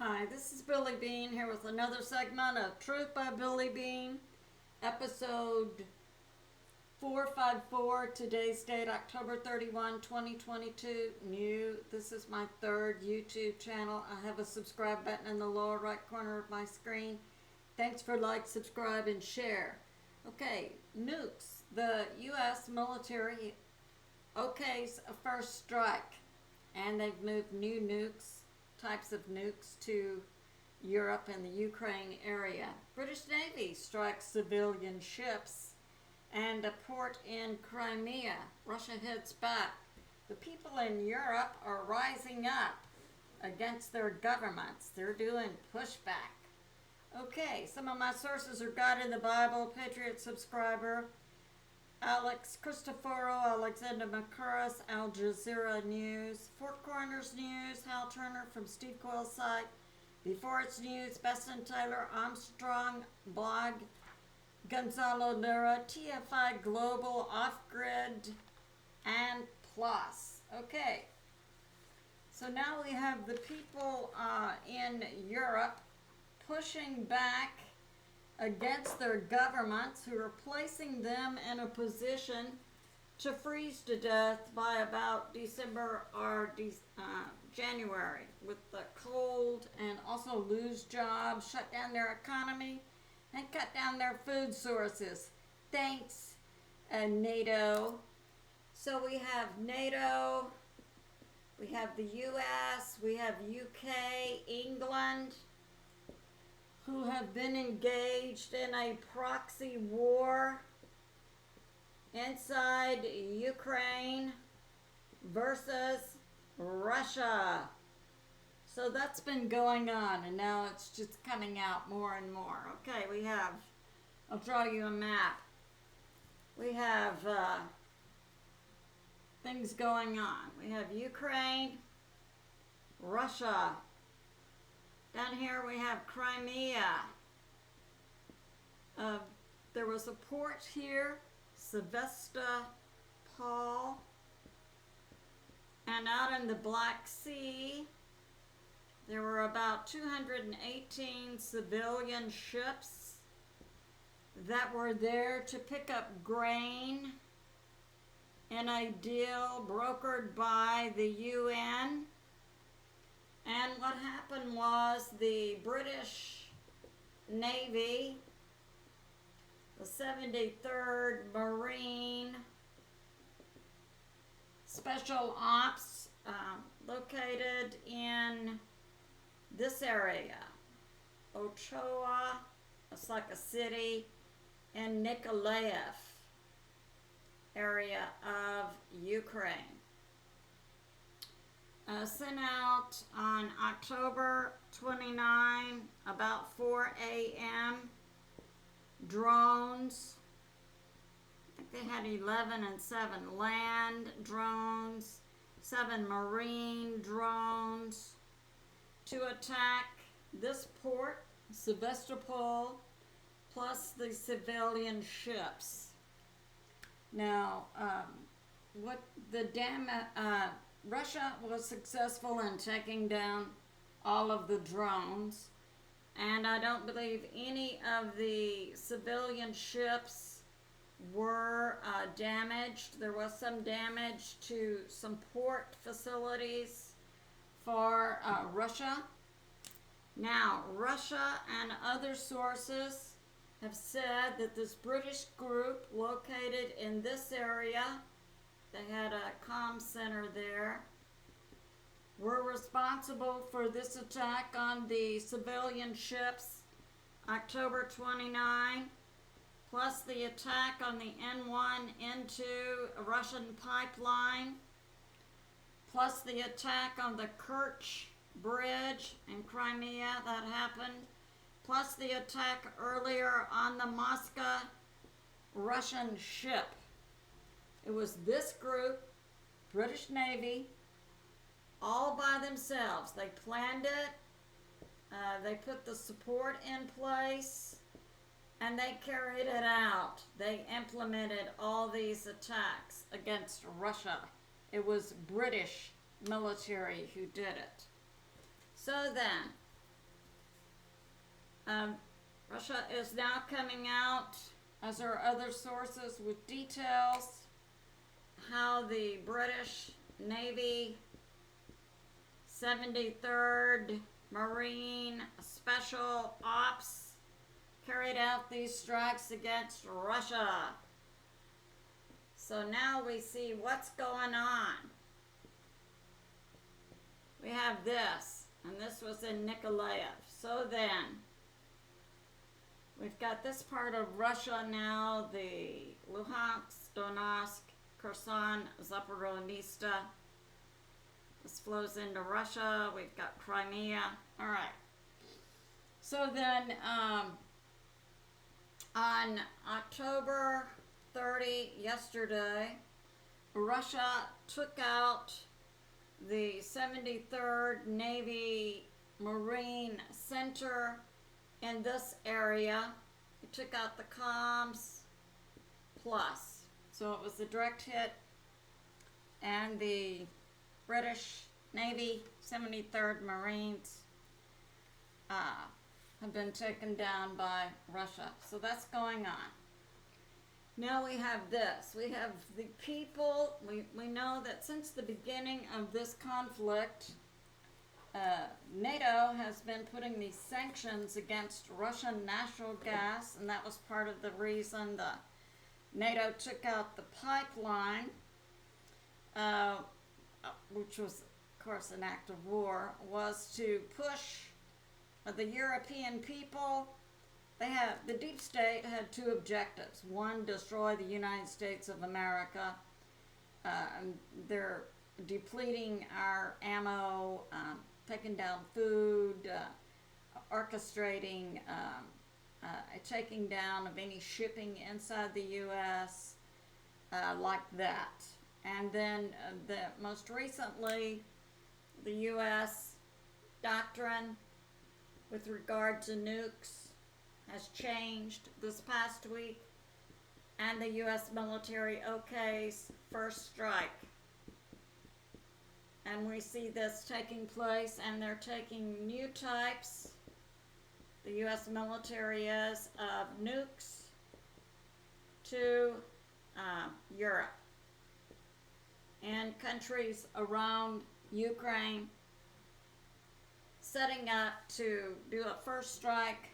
Hi, this is Billie Beene here with another segment of Truth by Billie Beene, episode 454, today's date October 31, 2022, new. This is my third YouTube channel. I have a subscribe button in the lower right corner of my screen. Thanks for like, subscribe, and share. Okay, nukes. The U.S. military okays a first strike, and they've moved new types of nukes to Europe and the Ukraine area. British Navy strikes civilian ships and a port in Crimea. Russia hits back. The people in Europe are rising up against their governments. They're doing pushback. Okay, some of my sources are God in the Bible, Patriot Subscriber, Alex Christoforo, Alexander Makuras, Al Jazeera News, Four Corners News, Hal Turner from Steve Coyle's site, Beforeitsnews News, Besson Taylor, Armstrong Blog, Gonzalo Lira, TFI Global, Off Grid, and Plus. Okay, so now we have the people in Europe pushing back against their governments who are placing them in a position to freeze to death by about December or January with the cold, and also lose jobs, shut down their economy, and cut down their food sources. Thanks, NATO. So we have NATO, we have the US, we have UK, England, who have been engaged in a proxy war inside Ukraine versus Russia. So that's been going on, and now it's just coming out more and more. Okay, we have, I'll draw you a map. We have things going on. We have Ukraine, Russia. Down here we have Crimea. There was a port here, Sevastopol. And out in the Black Sea, there were about 218 civilian ships that were there to pick up grain in a deal brokered by the UN. And what happened was the British Navy, the 73rd Marine Special Ops, located in this area, Ochoa, it's like a city, in Nikolaev area of Ukraine. Sent out on October 29, about 4 a.m. drones. I think they had 11 and 7 land drones, 7 marine drones to attack this port, Sevastopol, plus the civilian ships. Now, Russia was successful in taking down all of the drones, and I don't believe any of the civilian ships were damaged. There was some damage to some port facilities for Russia. Now, Russia and other sources have said that this British group located in this area, they had a comm center there, were responsible for this attack on the civilian ships October 29, plus the attack on the N1 into a Russian pipeline, plus the attack on the Kerch Bridge in Crimea that happened, plus the attack earlier on the Moscow Russian ship. It was this group, British Navy, all by themselves. They planned it, they put the support in place, and they carried it out. They implemented all these attacks against Russia. It was British military who did it. So then, Russia is now coming out, as are other sources, with details how the British Navy 73rd Marine Special Ops carried out these strikes against Russia. So now we see what's going on. We have this, and this was in Nikolaev. So then, we've got this part of Russia now, the Luhansk, Donetsk, Kherson, Zaporizhzhia. This flows into Russia. We've got Crimea. All right. So then, on October 30, yesterday, Russia took out the 73rd Navy Marine Center in this area. It took out the comms plus. So it was a direct hit, and the British Navy 73rd Marines have been taken down by Russia. So that's going on. Now we have this. We have the people. We know that since the beginning of this conflict, NATO has been putting these sanctions against Russian natural gas, and that was part of the reason the NATO took out the pipeline, which was, of course, an act of war, was to push the European people. The deep state had two objectives. One, destroy the United States of America. They're depleting our ammo, taking down food, orchestrating a taking down of any shipping inside the U.S., like that. And then most recently, the U.S. doctrine with regard to nukes has changed this past week, and the U.S. military okays first strike. And we see this taking place, and they're taking new types, the U.S. military is, of nukes to Europe and countries around Ukraine, setting up to do a first strike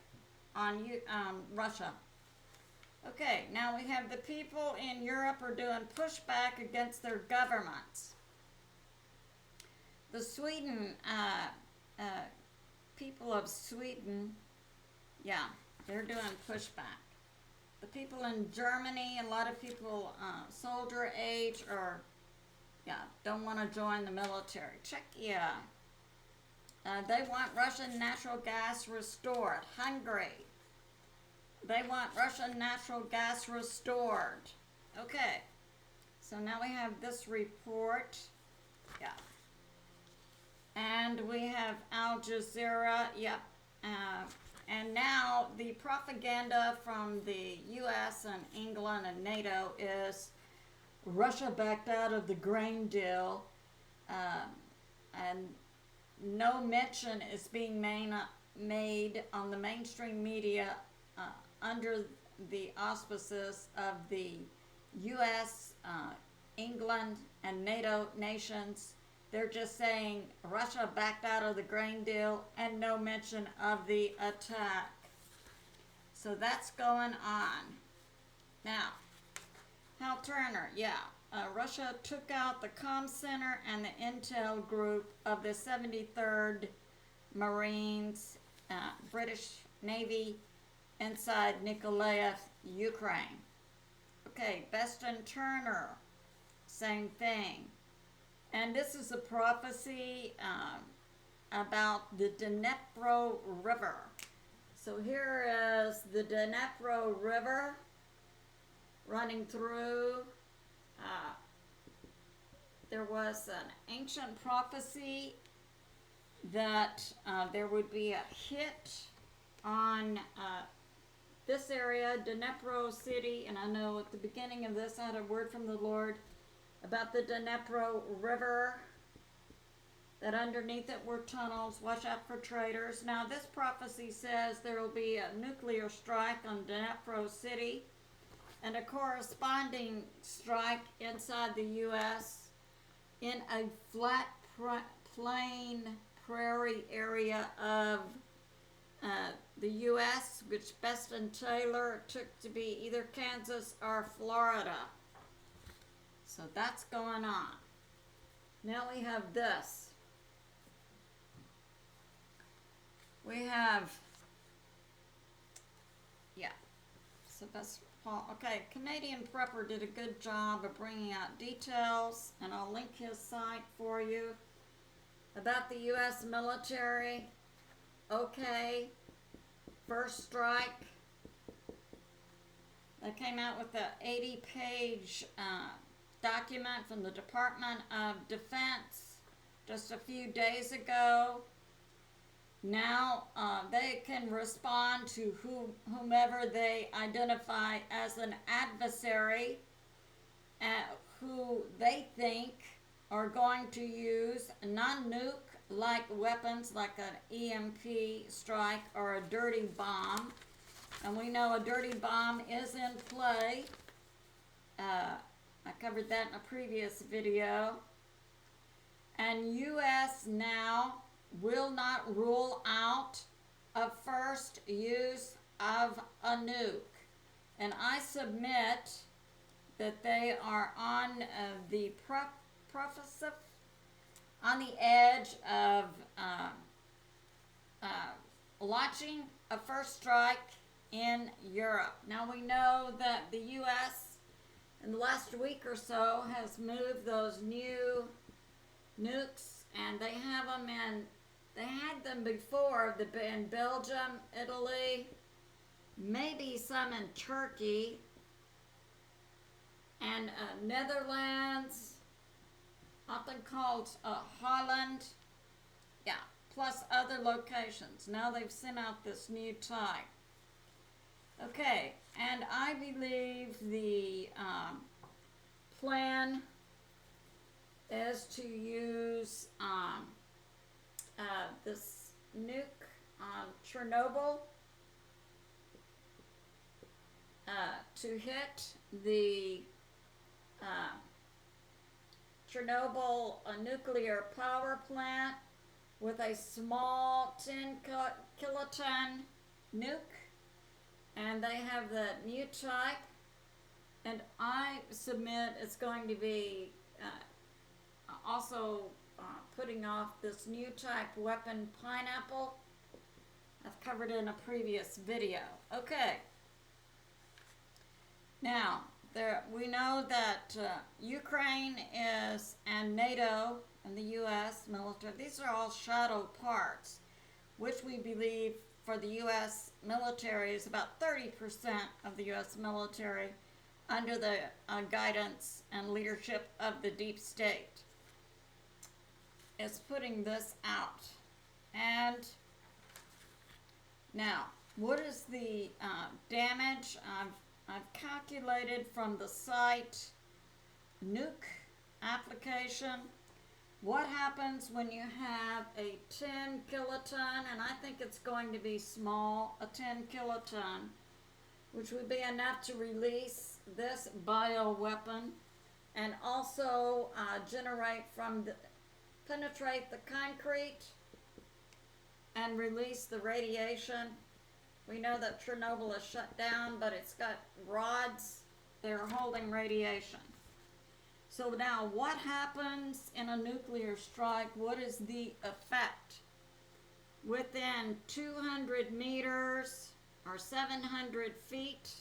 on Russia. Okay, now we have the people in Europe are doing pushback against their governments. The Sweden, people of Sweden, yeah, they're doing pushback. The people in Germany, a lot of people soldier age or, don't want to join the military. Czechia, they want Russian natural gas restored. Hungary, they want Russian natural gas restored. Okay, so now we have this report. Yeah. And we have Al Jazeera. Yep. And now the propaganda from the U.S. and England and NATO is Russia backed out of the grain deal, and no mention is being made on the mainstream media under the auspices of the U.S., England, and NATO nations. They're just saying Russia backed out of the grain deal and no mention of the attack. So that's going on. Now, Hal Turner, Russia took out the comm center and the intel group of the 73rd Marines, British Navy, inside Nikolaev, Ukraine. Okay, Beston Turner, same thing. And this is a prophecy about the Dnepro River. So here is the Dnepro River running through. There was an ancient prophecy that there would be a hit on this area, Dnepro City, and I know at the beginning of this I had a word from the Lord about the Dnepro River, that underneath it were tunnels. Watch out for traitors. Now, this prophecy says there will be a nuclear strike on Dnipro City and a corresponding strike inside the U.S. in a flat plain prairie area of the U.S., which Best and Taylor took to be either Kansas or Florida. So that's going on. Now we have this. We have, Sylvester Paul. Okay, Canadian Prepper did a good job of bringing out details, and I'll link his site for you, about the U.S. military. Okay, first strike. They came out with an 80-page document from the Department of Defense just a few days ago. Now they can respond to whomever they identify as an adversary, who they think are going to use non-nuke-like weapons like an EMP strike or a dirty bomb. And we know a dirty bomb is in play. I covered that in a previous video. And U.S. now will not rule out a first use of a nuke. And I submit that they are on the on the edge of launching a first strike in Europe. Now we know that the U.S. in the last week or so has moved those new nukes, and they have them in. They had them before in Belgium, Italy, maybe some in Turkey, and Netherlands, often called Holland, plus other locations. Now they've sent out this new type. Okay, and I believe the plan is to use this nuke on Chernobyl to hit the Chernobyl nuclear power plant with a small 10 kiloton nuke, and they have the new type, and I submit it's going to be also putting off this new type weapon, Pineapple. I've covered in a previous video. Okay. Now, we know that Ukraine is, and NATO and the U.S. military, these are all shadow parts, which we believe for the U.S. military is about 30% of the U.S. military under the guidance and leadership of the deep state. Is putting this out. And now, what is the damage? I've calculated from the site Nuke application what happens when you have a 10 kiloton, and I think it's going to be small, a 10 kiloton, which would be enough to release this bioweapon and also penetrate the concrete and release the radiation. We know that Chernobyl is shut down, but it's got rods that are holding radiation. So now, what happens in a nuclear strike? What is the effect? Within 200 meters or 700 feet,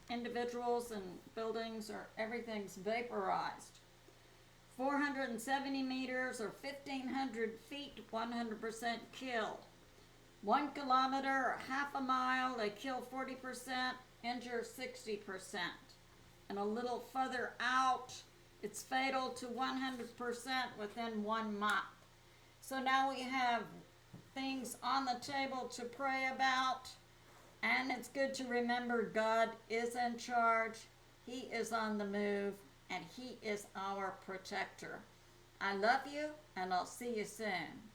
individuals and buildings everything's vaporized. 470 meters or 1,500 feet, 100% killed. 1 kilometer or half a mile, they kill 40%, injure 60%. And a little further out, it's fatal to 100% within 1 month. So now we have things on the table to pray about, and it's good to remember God is in charge. He is on the move, and He is our protector. I love you, and I'll see you soon.